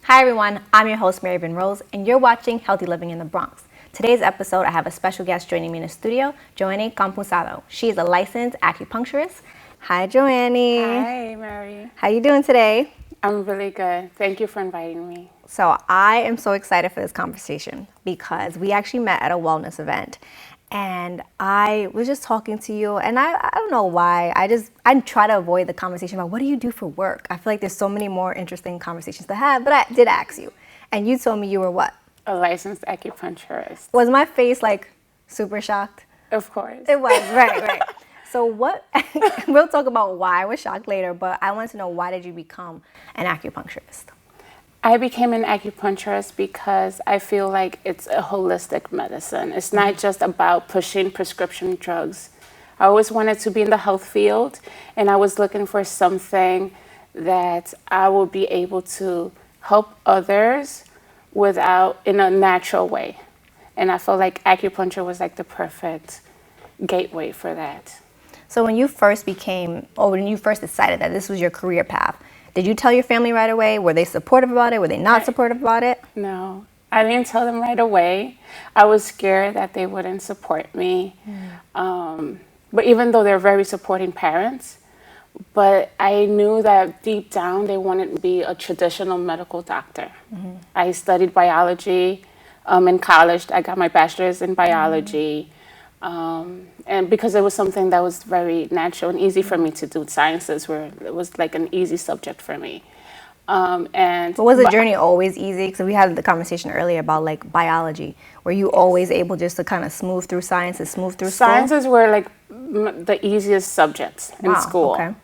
Hi everyone, I'm your host Mary Van Rose, and you're watching Healthy Living in the Bronx. Today's episode, I have a special guest joining me in the studio, Joanny Campuzado. She is a licensed acupuncturist. Hi, Joanny. Hi, Mary. How you doing today? I'm really good. Thank you for inviting me. So I am so excited for this conversation because we actually met at a wellness event. And I was just talking to you, and I don't know why. I try to avoid the conversation about what do you do for work. I feel like there's so many more interesting conversations to have, but I did ask you. And you told me you were what? A licensed acupuncturist. Was my face like super shocked? Of course. It was, right. So what, we'll talk about why I was shocked later, but I want to know, why did you become an acupuncturist? I became an acupuncturist because I feel like it's a holistic medicine. It's not just about pushing prescription drugs. I always wanted to be in the health field, and I was looking for something that I will be able to help others in a natural way. And I felt like acupuncture was like the perfect gateway for that. So when you first decided that this was your career path, did you tell your family right away? Were they supportive about it? Were they not supportive about it? No, I didn't tell them right away. I was scared that they wouldn't support me. But even though they're very supporting parents, but I knew that deep down they wanted me to be a traditional medical doctor. I studied biology in college. I got my bachelor's in biology. And because it was something that was very natural and easy for me to do, sciences it was like an easy subject for me. But was the journey always easy? Because we had the conversation earlier about like biology. Were you always able just to kind of smooth through sciences, smooth through school? Sciences were like the easiest subjects in school. Okay.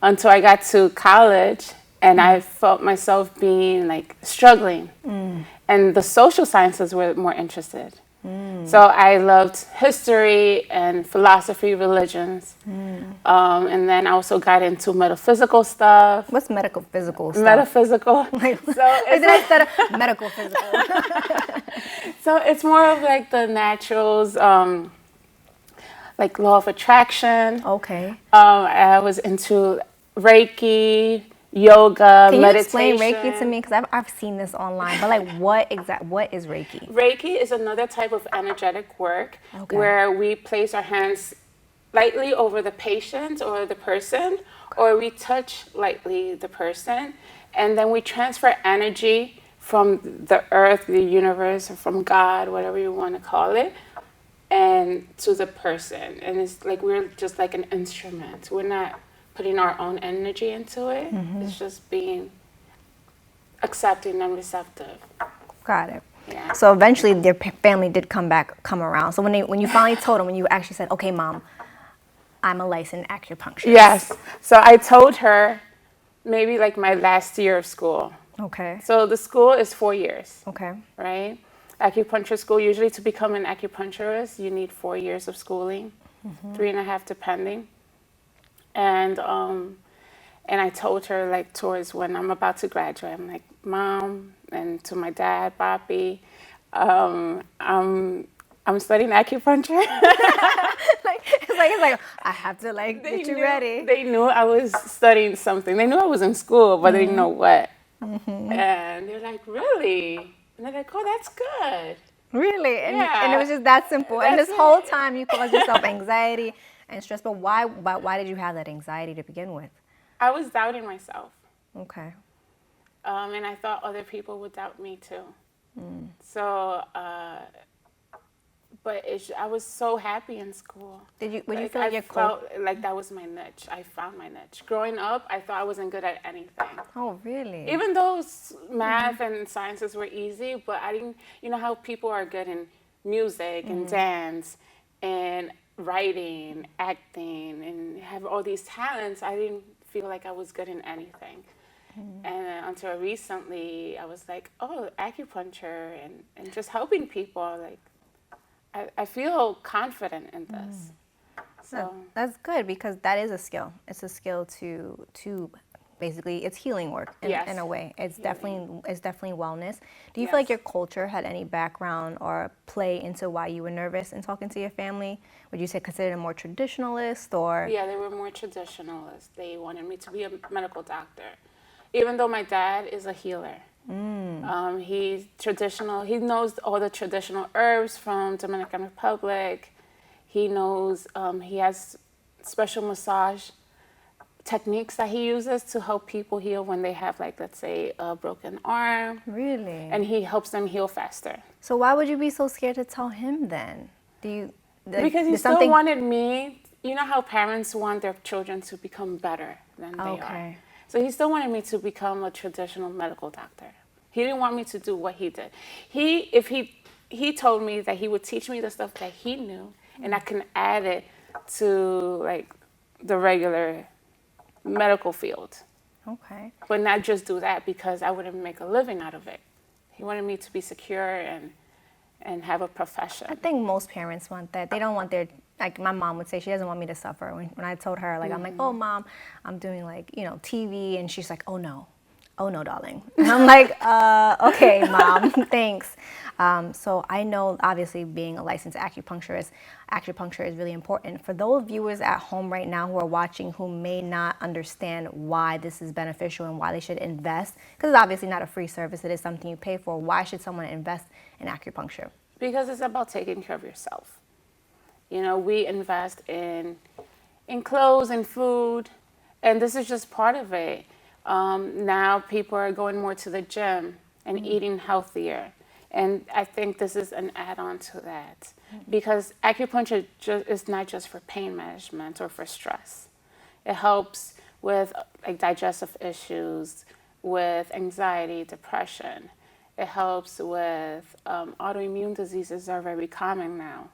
Until I got to college and I felt myself being like struggling. And the social sciences were more interested. So I loved history and philosophy, religions. And then I also got into metaphysical stuff. What's medical physical stuff? Metaphysical. Instead of medical physical. So it's more of like the naturals, like law of attraction. Okay. I was into Reiki, yoga, Can you meditation. explain Reiki to me? Because I've seen this online, but like what is Reiki? Reiki is another type of energetic work where we place our hands lightly over the patient or the person, or we touch lightly the person, and then we transfer energy from the earth, the universe, or from God, whatever you want to call it, and to the person. And it's like we're just like an instrument. We're not putting our own energy into it. It's just being accepting and receptive. Got it. Yeah. So eventually their family did come around. So when you finally told them, when you actually said, okay, Mom, I'm a licensed acupuncturist. Yes. So I told her maybe like my last year of school. Okay. So the school is 4 years. Okay. Right? Acupuncture school, usually to become an acupuncturist, you need 4 years of schooling, 3.5 depending. And I told her like towards when I'm about to graduate, I'm like, Mom, and to my dad, Papi, I'm studying acupuncture. It's like I have to get you ready. They knew I was studying something. They knew I was in school, but they didn't know what. And they're like, really? And they're like, oh, that's good. Really? Yeah. And it was just that simple. And this whole time you caused yourself anxiety and stress. But why did you have that anxiety to begin with? I was doubting myself. Okay. And I thought other people would doubt me too. So, but I was so happy in school. Would you feel like I felt like that was my niche. I found my niche. Growing up, I thought I wasn't good at anything. Oh, really? Even though math and sciences were easy, but I didn't, you know how people are good in music and dance and writing, acting, and have all these talents, I didn't feel like I was good in anything. And until recently, I was like, oh, acupuncture and just helping people, like, I feel confident in this. So that's good, because that is a skill. It's a skill to basically, it's healing work in a way. It's definitely wellness. Do you feel like your culture had any background or play into why you were nervous in talking to your family? Would you say considered a more traditionalist or? Yeah, they were more traditionalist. They wanted me to be a medical doctor, even though my dad is a healer. He's traditional. He knows all the traditional herbs from Dominican Republic. He knows, he has special massage techniques that he uses to help people heal when they have, like, let's say, a broken arm. Really? And he helps them heal faster. So why would you be so scared to tell him then? Do you Because he still wanted me, you know how parents want their children to become better than they are. So he still wanted me to become a traditional medical doctor. He didn't want me to do what he did. He told me that he would teach me the stuff that he knew, and I can add it to, like, the regular medical field. Okay. But not just do that, because I wouldn't make a living out of it. He wanted me to be secure and have a profession. I think most parents want that. They don't want their, like my mom would say, she doesn't want me to suffer. When I told her, like, I'm like, oh, Mom, I'm doing, like, TV. And she's like, oh, no, darling. And I'm like, okay, Mom, thanks. So I know, obviously, being a licensed acupuncturist is really important. For those viewers at home right now who are watching who may not understand why this is beneficial and why they should invest, because it's obviously not a free service, it is something you pay for. Why should someone invest in acupuncture? Because it's about taking care of yourself. We invest in clothes and food, and this is just part of it. Now people are going more to the gym and eating healthier. And I think this is an add-on to that, because acupuncture is not just for pain management or for stress. It helps with, like, digestive issues, with anxiety, depression. It helps with autoimmune diseases that are very common now.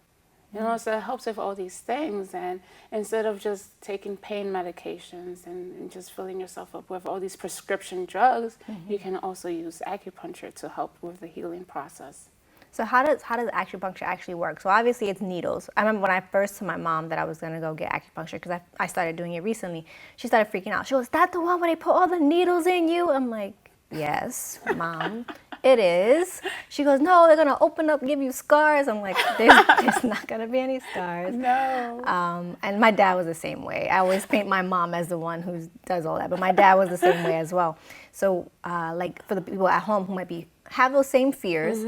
So it helps with all these things. And instead of just taking pain medications and just filling yourself up with all these prescription drugs, you can also use acupuncture to help with the healing process. So how does acupuncture actually work? So obviously it's needles. I remember when I first told my mom that I was going to go get acupuncture, because I started doing it recently, she started freaking out. She goes, is that the one where they put all the needles in you? I'm like, yes, Mom. It is. She goes, no, they're going to open up, give you scars. I'm like, there's not going to be any scars. No. And my dad was the same way. I always paint my mom as the one who does all that, but my dad was the same way as well. So, like, for the people at home who might have those same fears,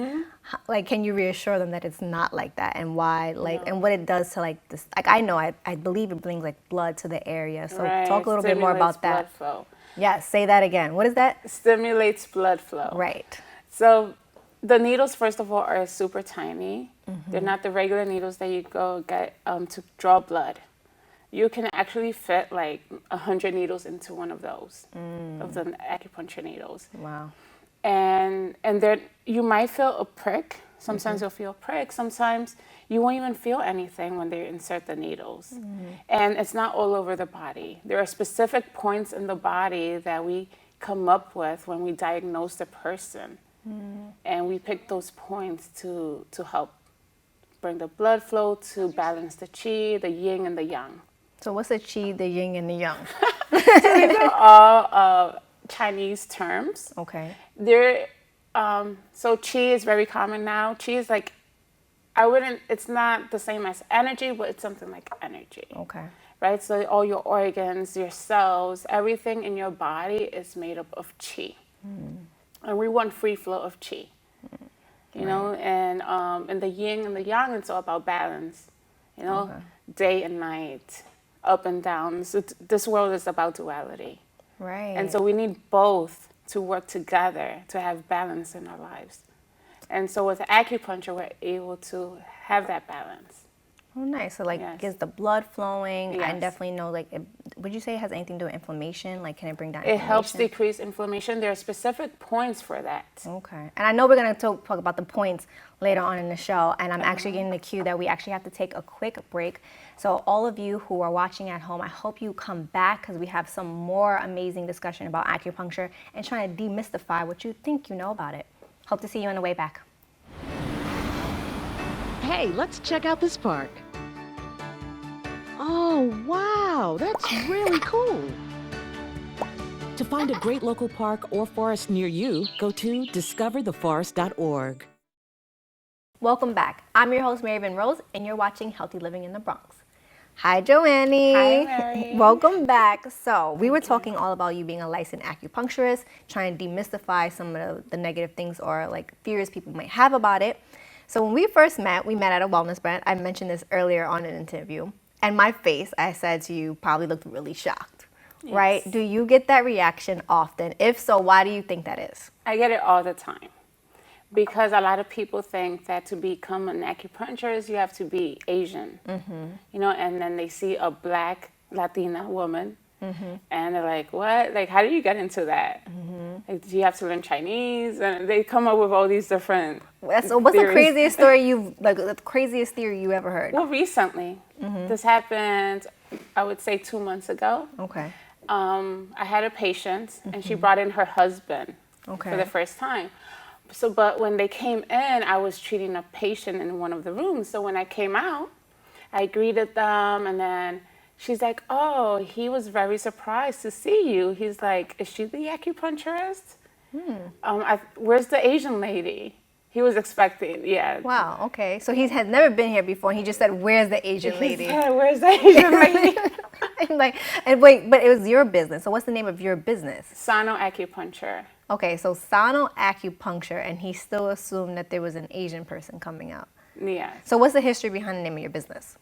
like, can you reassure them that it's not like that, and why, like, and what it does to, like, this, like, I believe it brings, like, blood to the area. So talk a little bit more about that. Blood flow. Yes, say that again. What is that? Stimulates blood flow. Right. So the needles, first of all, are super tiny. They're not the regular needles that you go get to draw blood. You can actually fit, like, 100 needles into one of those, of the acupuncture needles. Wow. And there, you might feel a prick. Sometimes you'll feel a prick. Sometimes you won't even feel anything when they insert the needles. And it's not all over the body. There are specific points in the body that we come up with when we diagnose the person. And we pick those points to help bring the blood flow, to balance the chi, the yin and the yang. So what's the chi, the yin, and the yang? So these are all Chinese terms. Okay. So chi is very common now. Chi is like, it's not the same as energy, but it's something like energy. Okay. Right? So all your organs, your cells, everything in your body is made up of chi. And we want free flow of chi. You know, and the yin and the yang, it's all about balance. Day and night, up and down. So this world is about duality. Right. And so we need both to work together to have balance in our lives. And so with acupuncture, we're able to have that balance. Oh, nice. So, like, gets the blood flowing. Yes. I definitely know, like, would you say it has anything to do with inflammation? Like, can it bring down inflammation? It helps decrease inflammation. There are specific points for that. Okay. And I know we're going to talk about the points later on in the show. And I'm actually getting the cue that we actually have to take a quick break. So all of you who are watching at home, I hope you come back, because we have some more amazing discussion about acupuncture and trying to demystify what you think you know about it. Hope to see you on the way back. Hey, let's check out this park. Oh, wow, that's really cool. To find a great local park or forest near you, go to discovertheforest.org. Welcome back. I'm your host, Mary Van Rose, and you're watching Healthy Living in the Bronx. Hi, Joannie. Hi, Mary. Welcome back. So we were talking all about you being a licensed acupuncturist, trying to demystify some of the negative things or like fears people might have about it. So when we first met, we met at a wellness brand. I mentioned this earlier on an interview. And my face, I said to you, probably looked really shocked, right? Do you get that reaction often? If so, why do you think that is? I get it all the time. Because a lot of people think that to become an acupuncturist, you have to be Asian, you know, and then they see a black Latina woman, and they're like, what? Like, how do you get into that? Like, do you have to learn Chinese? And they come up with all these different So what's theories. the craziest story the craziest theory you ever heard? Well, recently, this happened, I would say 2 months ago. Okay. I had a patient, and she brought in her husband for the first time. So, but when they came in, I was treating a patient in one of the rooms. So when I came out, I greeted them, and then she's like, oh, he was very surprised to see you. He's like, is she the acupuncturist? Where's the Asian lady? He was expecting, yeah. Wow, okay. So he had never been here before, and he just said, where's the Asian lady? Yeah, where's the Asian lady? and wait, but it was your business. So what's the name of your business? Sano Acupuncture. Okay, so Sano Acupuncture, and he still assumed that there was an Asian person coming out. Yes. So what's the history behind the name of your business?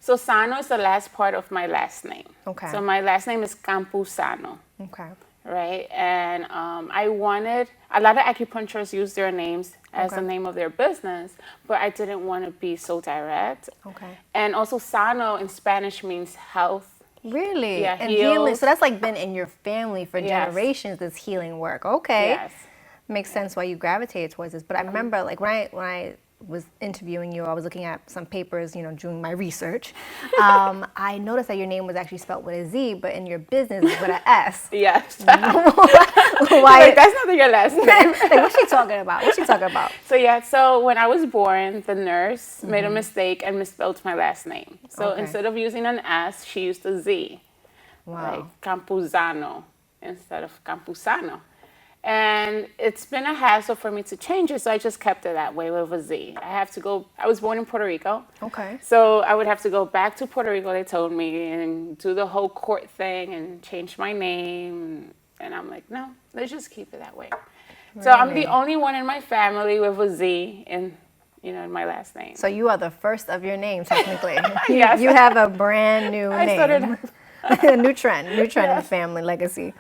So Sano is the last part of my last name. Okay. So my last name is Campusano. Okay. Right, and I wanted, a lot of acupuncturists use their names as the name of their business, but I didn't want to be so direct. Okay. And also Sano in Spanish means health. Really? Yeah, and heals. healing. So that's like been in your family for Yes. generations, this healing work. Okay. Yes. Makes sense why you gravitated towards this. But I remember like when I was interviewing you, I was looking at some papers, you know, doing my research. I noticed that your name was actually spelled with a Z, but in your business it's with an S. Yes. Why? Like, that's not your last name. Like, what's she talking about? What's she talking about? So yeah, so when I was born, the nurse made a mistake and misspelled my last name. So Okay. instead of using an S, she used a Z. Wow. Like Campuzano instead of Campusano. And it's been a hassle for me to change it, so I just kept it that way with a Z. I was born in Puerto Rico. Okay. So I would have to go back to Puerto Rico, they told me, and do the whole court thing and change my name. And I'm like, no, let's just keep it that way. So I'm the only one in my family with a Z in my last name. So you are the first of your name, technically. Yes. You have a brand new I name. started a new trend in the family legacy.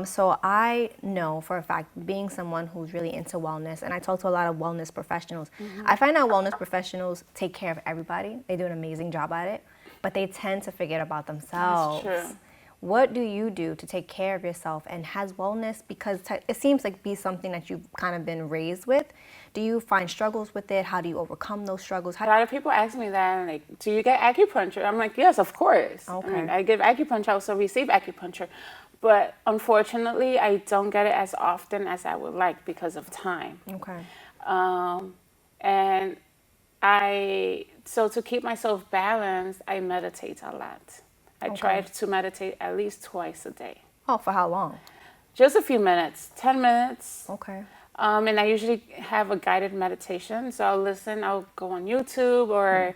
So I know for a fact, being someone who's really into wellness, and I talk to a lot of wellness professionals, I find out wellness professionals take care of everybody. They do an amazing job at it, but they tend to forget about themselves. That's true. What do you do to take care of yourself? And has wellness, because it seems like be something that you've kind of been raised with, do you find struggles with it? How do you overcome those struggles? A lot of people ask me that, like, do you get acupuncture? I'm like, yes, of course. Okay. I mean, I give acupuncture, I also receive acupuncture. But unfortunately, I don't get it as often as I would like because of time. Okay. And so to keep myself balanced, I meditate a lot. I try to meditate at least twice a day. Oh, for how long? Just a few minutes, 10 minutes. Okay. And I usually have a guided meditation. So I'll go on YouTube or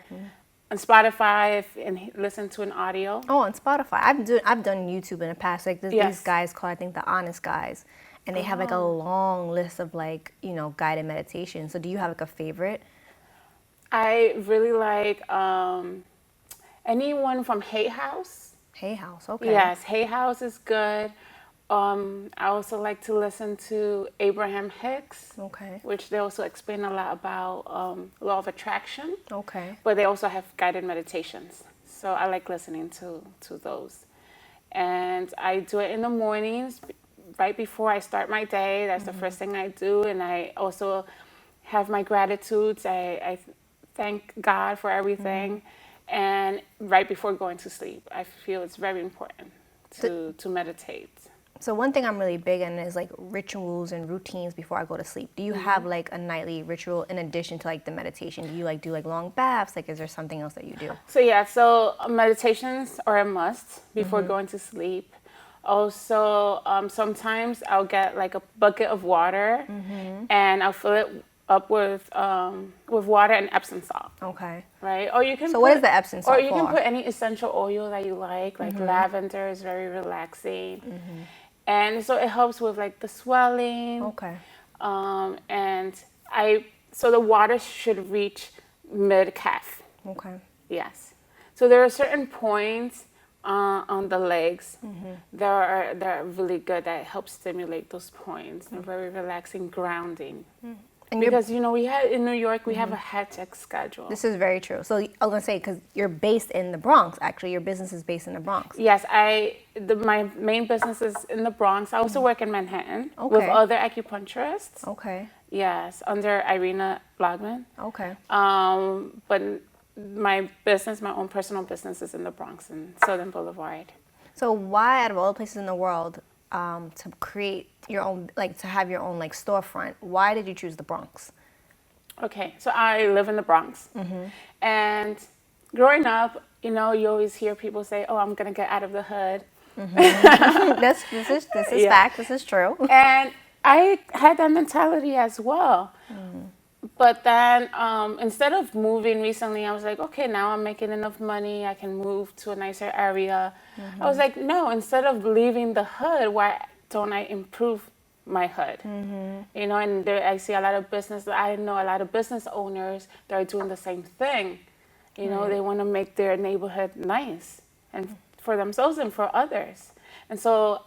on Spotify and listen to an audio. Oh, on Spotify. I've done YouTube in the past. Like these Yes. guys called, I think, the Honest Guys. And they have like a long list of like, guided meditations. So do you have like a favorite? I really like anyone from Hay House. Hay House, okay. Yes, Hay House is good. I also like to listen to Abraham Hicks, Okay. which they also explain a lot about law of attraction, Okay. but they also have guided meditations. So I like listening to those. And I do it in the mornings, right before I start my day. That's the first thing I do. And I also have my gratitudes. I thank God for everything. And right before going to sleep, I feel it's very important to meditate. So one thing I'm really big in is like rituals and routines before I go to sleep. Do you have like a nightly ritual in addition to like the meditation? Do you like do like long baths? Like is there something else that you do? So meditations are a must before going to sleep. Also, sometimes I'll get like a bucket of water and I'll fill it up with water and Epsom salt. Okay. Right? Or you can. So what is the Epsom salt Or you can for? put any essential oil that you like lavender is very relaxing, and so it helps with like the swelling. Okay. And so the water should reach mid calf. Okay. Yes. So there are certain points on the legs that are really good that help stimulate those points and very relaxing, grounding. And Because we had in New York we have a hectic schedule. this is very true. So I was gonna say, because you're based in the Bronx, actually, your business is based in the Bronx. Yes, my main business is in the Bronx. I also work in Manhattan with Okay. other acupuncturists. Okay. Yes, under Irina Blogman. Okay. But my own personal business is in the Bronx and Southern Boulevard. So why, out of all the places in the world, to create your own, like to have your own like storefront, why did you choose the Bronx? Okay, so I live in the Bronx. And growing up, you always hear people say, oh, I'm going to get out of the hood. This is Yeah. fact. This is true. And I had that mentality as well. But then instead of moving recently, I was like, okay, now I'm making enough money. I can move to a nicer area. I was like, no, instead of leaving the hood, why don't I improve my hood? And I see a lot of I know a lot of business owners that are doing the same thing. They want to make their neighborhood nice and for themselves and for others. And so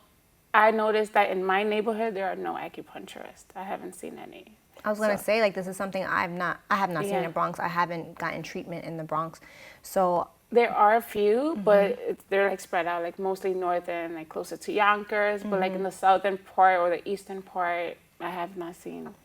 I noticed that in my neighborhood, there are no acupuncturists. I haven't seen any. I was gonna say, like, this is something I have not seen in Yeah. the Bronx. I haven't gotten treatment in the Bronx. So There are a few, but they're like spread out, like mostly northern, like closer to Yonkers, but like in the southern part or the eastern part, I have not seen.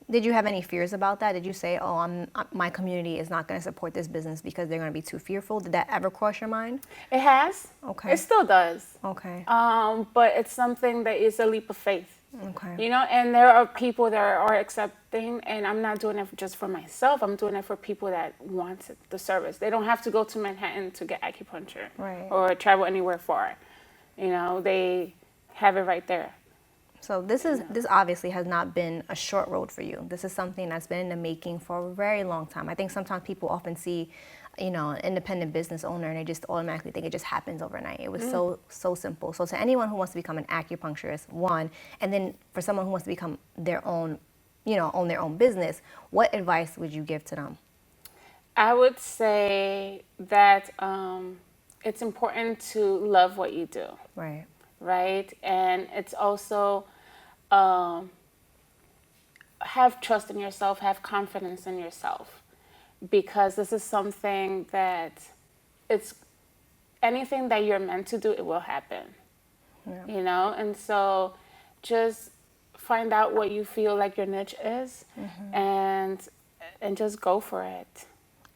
did you have any fears about that? Did you say, oh, my community is not gonna support this business because they're gonna be too fearful? Did that ever cross your mind? It has. Okay. It still does. Okay. But it's something that is a leap of faith. Okay. And there are people that are accepting, and I'm not doing it just for myself. I'm doing it for people that want the service. They don't have to go to Manhattan to get acupuncture Right. or travel anywhere far. They have it right there. So this obviously has not been a short road for you. This is something that's been in the making for a very long time. I think sometimes people often see, an independent business owner and they just automatically think it just happens overnight. It was so simple. So to anyone who wants to become an acupuncturist, one, and then for someone who wants to become their own, own their own business, what advice would you give to them? I would say that it's important to love what you do. Right. Right? And it's also have trust in yourself, have confidence in yourself, because this is something that it's anything that you're meant to do, it will happen. Yeah. And so just find out what you feel like your niche is and just go for it.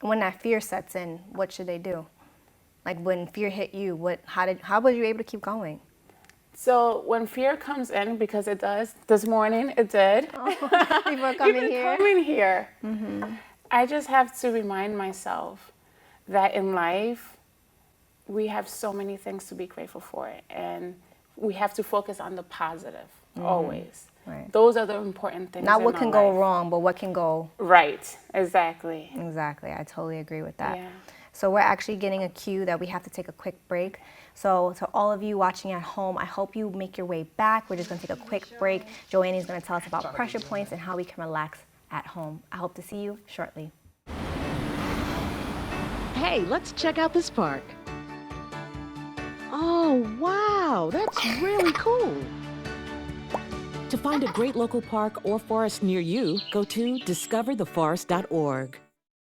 When that fear sets in, what should they do? Like when fear hit you, how were you able to keep going? So when fear comes in, because it does, this morning it did. People coming here. Coming here. I just have to remind myself that in life, we have so many things to be grateful for, and we have to focus on the positive always. Right. Those are the important things. Not in what our can go life. wrong, but what can go. Right, exactly. Exactly. I totally agree with that. Yeah. So we're actually getting a cue that we have to take a quick break. So to all of you watching at home, I hope you make your way back. We're just going to take a quick break. Joanne's going to tell us about pressure points and how we can relax at home. I hope to see you shortly. Hey, let's check out this park. Oh, wow, that's really cool. To find a great local park or forest near you, go to discovertheforest.org.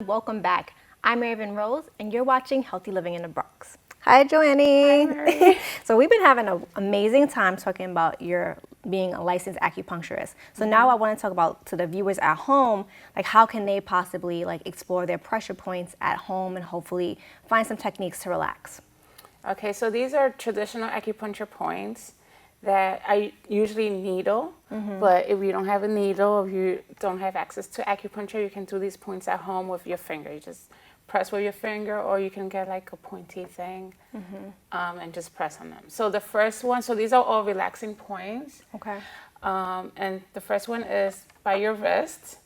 Welcome back. I'm Raven Rose, and you're watching Healthy Living in the Bronx. Hi, Joanne. Hi. So we've been having an amazing time talking about your being a licensed acupuncturist. So now I want to talk about to the viewers at home, like how can they possibly like explore their pressure points at home and hopefully find some techniques to relax. Okay, so these are traditional acupuncture points that I usually needle, but if you don't have a needle, if you don't have access to acupuncture, you can do these points at home with your finger. You just press with your finger, or you can get like a pointy thing and just press on them. So the first one, so these are all relaxing points. Okay. And the first one is by your wrist,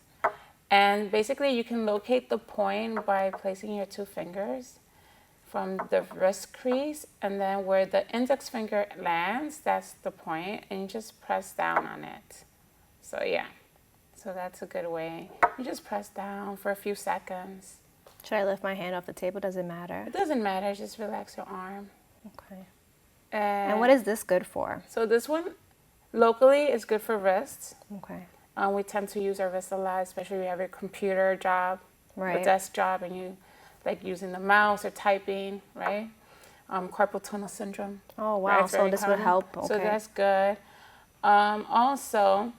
And basically you can locate the point by placing your 2 fingers from the wrist crease, and then where the index finger lands, that's the point, and you just press down on it. So yeah, so that's a good way. You just press down for a few seconds. Should I lift my hand off the table? Does it matter? It doesn't matter, just relax your arm. Okay. And what is this good for? So this one, locally, is good for wrists. Okay. We tend to use our wrists a lot, especially if you have a computer job, Right. a desk job, and you like using the mouse or typing, right? Carpal tunnel syndrome. Oh, wow. Right? It's So very this would common. help. Okay. So that's good. Also,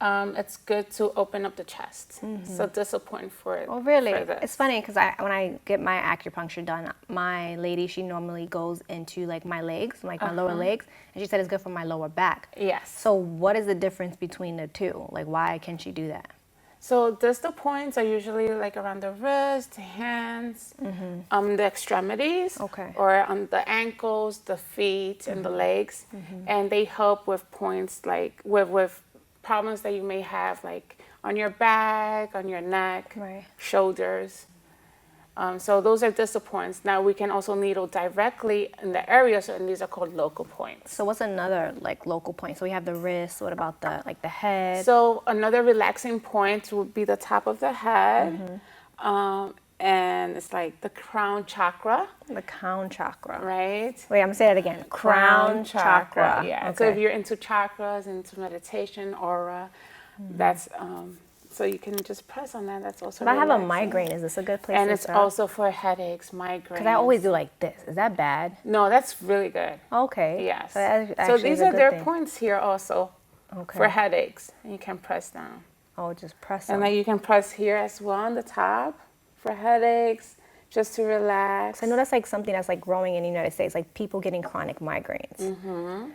it's good to open up the chest. So this is a point for it. Oh, really? For this. It's funny because when I get my acupuncture done, my lady, she normally goes into like my legs, like my lower legs, and she said it's good for my lower back. Yes. So what is the difference between the two? Like, why can she do that? So distal points are usually like around the wrist, hands, the extremities, Okay. or on the ankles, the feet, and the legs, and they help with points like with problems that you may have like on your back, on your neck, Right. shoulders. So those are distal points. Now we can also needle directly in the areas, and these are called local points. So what's another like local point? So we have the wrist. What about the head? So another relaxing point would be the top of the head, and it's like the crown chakra, The crown chakra. right? Wait, I'm gonna say that again. Crown chakra. Yeah. Okay. So if you're into chakras, into meditation, aura, that's so you can just press on that. That's also. But I have a relaxing. migraine. Is this a good place And to it's start? also for headaches, migraines. Because I always do like this. Is that bad? No, that's really good. Okay. Yes. So, that So actually these is a are good their thing. points here also Okay. for headaches, and you can press down. Oh, just press And them. then you can press here as well on the top for headaches, just to relax. I know that's like something that's like growing in the United States, like people getting chronic migraines.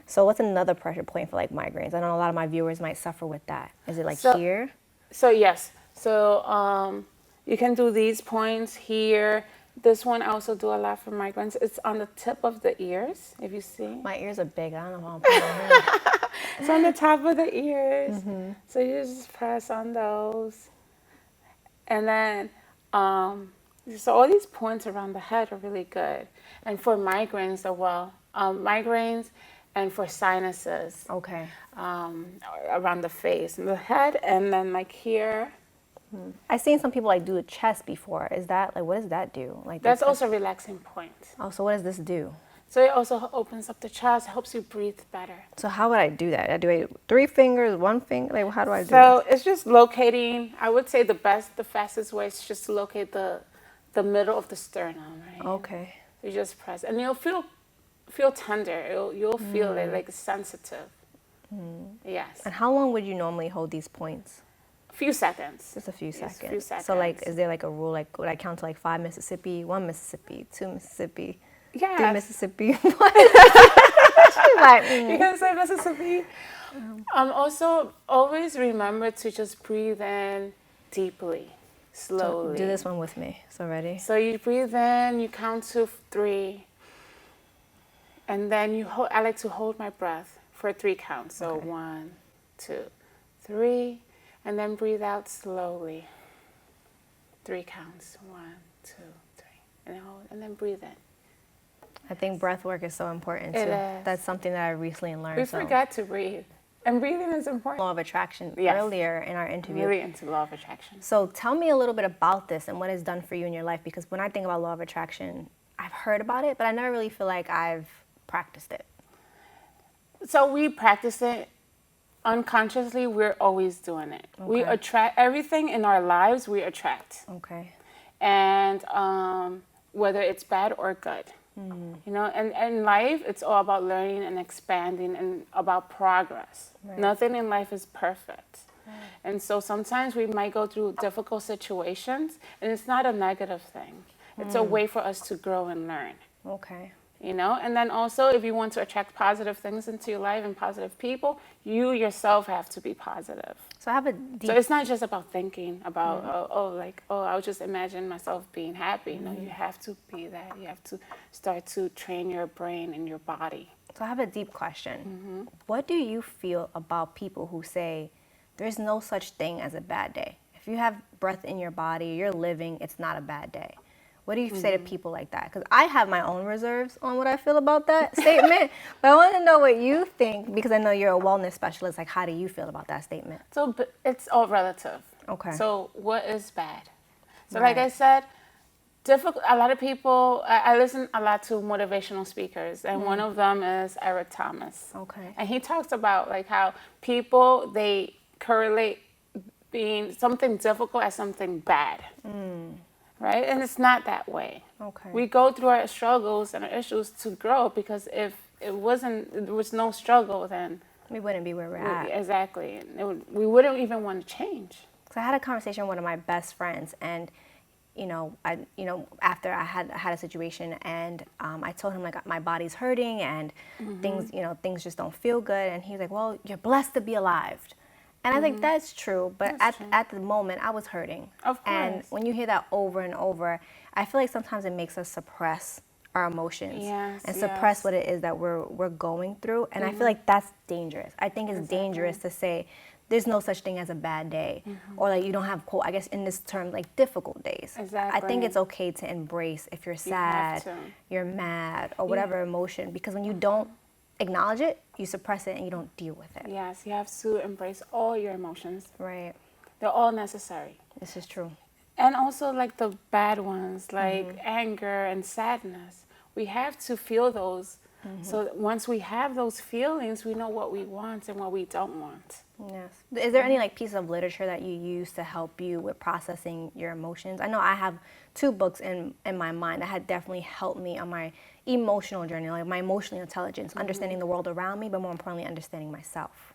So what's another pressure point for like migraines? I know a lot of my viewers might suffer with that. Is it like So- here? So yes, so you can do these points here. This one I also do a lot for migraines. It's on the tip of the ears, if you see. My ears are big. I don't know how I'm putting it in. It's on the top of the ears. So you just press on those. And then, so all these points around the head are really good. And for migraines as well. Migraines and for sinuses. Okay. Around the face and the head, and then like here. I've seen some people like do a chest before. Is that like, what does that do? Like That's the- also a relaxing point. Oh, so what does this do? So it also opens up the chest, helps you breathe better. So how would I do that? I do it 3 fingers, 1 finger? Like, how do I do So it's just locating, I would say the fastest way is just to locate the middle of the sternum, right? that? Okay. You just press, and you'll feel tender. You'll feel it like it's sensitive. Yes. And how long would you normally hold these points? A few seconds. Just a few Yes, seconds. few So like, seconds. is there like a rule? Like, would I count to like 5 Mississippi, 1 Mississippi, 2 Mississippi, 3 Yes. Mississippi? She's like, You can say Mississippi. Also, always remember to just breathe in deeply, slowly. do this one with me. So ready? So you breathe in, you count to 3, and then you hold. I like to hold my breath for 3 counts. So Okay. 1, 2, 3, and then breathe out slowly. 3 counts. 1, 2, 3, and then hold, and then breathe in. I think breath work is so important too. It is. That's something that I recently learned. We so. forgot to breathe, and breathing is important. Law of attraction Yes. earlier in our interview. Really into law of attraction. So tell me a little bit about this and what it's done for you in your life, because when I think about law of attraction, I've heard about it, but I never really feel like I've practiced it. So we practice it unconsciously. We're always doing it. We Okay. attract everything in our lives. We attract, Okay. and whether it's bad or good, you know. And in life, it's all about learning and expanding and about progress. Right. Nothing in life is perfect. And so sometimes we might go through difficult situations, and it's not a negative thing. It's a way for us to grow and learn. Okay. You know, and then also if you want to attract positive things into your life and positive people, you yourself have to be positive. So I have a deep. So it's not just about thinking about, I'll just imagine myself being happy. No, you have to be that. You have to start to train your brain and your body. So I have a deep question. What do you feel about people who say there's no such thing as a bad day? If you have breath in your body, you're living, it's not a bad day. What do you say to people like that? Because I have my own reserves on what I feel about that statement, but I want to know what you think, because I know you're a wellness specialist. Like, how do you feel about that statement? So it's all relative. Okay. So what is bad? So Right. like I said, difficult. A lot of people. I listen a lot to motivational speakers, and one of them is Eric Thomas. Okay. And he talks about like how people they correlate being something difficult as something bad. Right? And it's not that way. Okay. We go through our struggles and our issues to grow, because if there was no struggle, then We wouldn't be where we're at. exactly, we wouldn't even want to change. So I had a conversation with one of my best friends, and after I had a situation, and I told him like my body's hurting and things just don't feel good, and he's like, "Well, you're blessed to be alive." And I think that's true, but at the moment I was hurting. Of course. And when you hear that over and over, I feel like sometimes it makes us suppress our emotions and suppress what it is that we're going through. And I feel like that's dangerous. I think it's dangerous to say there's no such thing as a bad day, or like you don't have, quote, I guess in this term, like difficult days. Exactly. I think it's okay to embrace if you're sad, you're mad, or whatever emotion, because when you don't acknowledge it, you suppress it and you don't deal with it. Yes, you have to embrace all your emotions. Right. They're all necessary. This is true. And also like the bad ones, like anger and sadness. We have to feel those. So that once we have those feelings, we know what we want and what we don't want. Yes. Is there any like piece of literature that you use to help you with processing your emotions? I know I have 2 books in my mind that had definitely helped me on my emotional journey, like my emotional intelligence, understanding the world around me, but more importantly, understanding myself.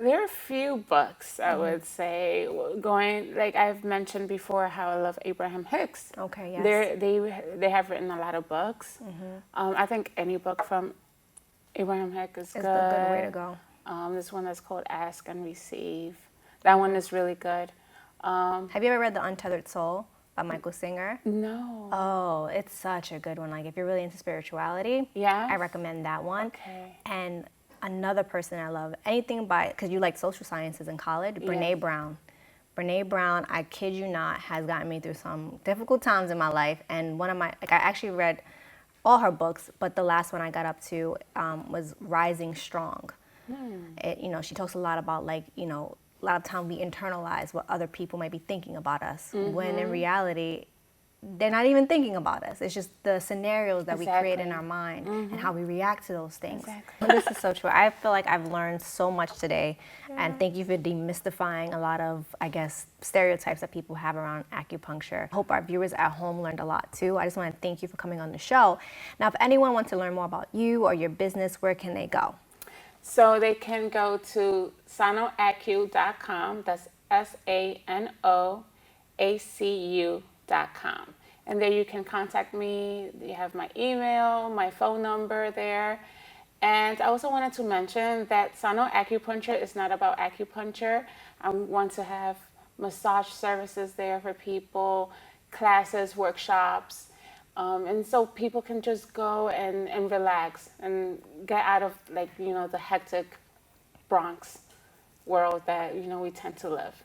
There are a few books, I would say, going, like I've mentioned before, how I love Abraham Hicks. Okay, yes. They have written a lot of books. I think any book from Abraham Hicks is It's good. a good way to go. This one is called Ask and Receive. That one is really good. Have you ever read The Untethered Soul by Michael Singer? No. Oh, it's such a good one. Like if you're really into spirituality, Yeah? I recommend that one. Okay. And another person I love, anything by, because you like social sciences in college, Brene Brown. Brene Brown, I kid you not, has gotten me through some difficult times in my life. And one of my, like I actually read all her books, but the last one I got up to was Rising Strong. She talks a lot about like, a lot of time we internalize what other people might be thinking about us, when in reality, they're not even thinking about us. It's just the scenarios that we create in our mind and how we react to those things. This is so true. I feel like I've learned so much today, and thank you for demystifying a lot of, I guess, stereotypes that people have around acupuncture. I hope our viewers at home learned a lot too. I just want to thank you for coming on the show. Now, if anyone wants to learn more about you or your business, where can they go? So they can go to sanoacu.com. That's SANOACU.com. And there you can contact me. You have my email, my phone number there. And I also wanted to mention that Sano Acupuncture is not about acupuncture. I want to have massage services there for people, classes, workshops. And so people can just go and relax and get out of the hectic Bronx world that we tend to live.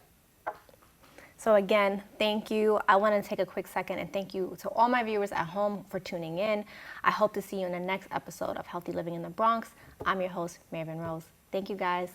So again, thank you. I want to take a quick second and thank you to all my viewers at home for tuning in. I hope to see you in the next episode of Healthy Living in the Bronx. I'm your host, Marvin Rose. Thank you guys.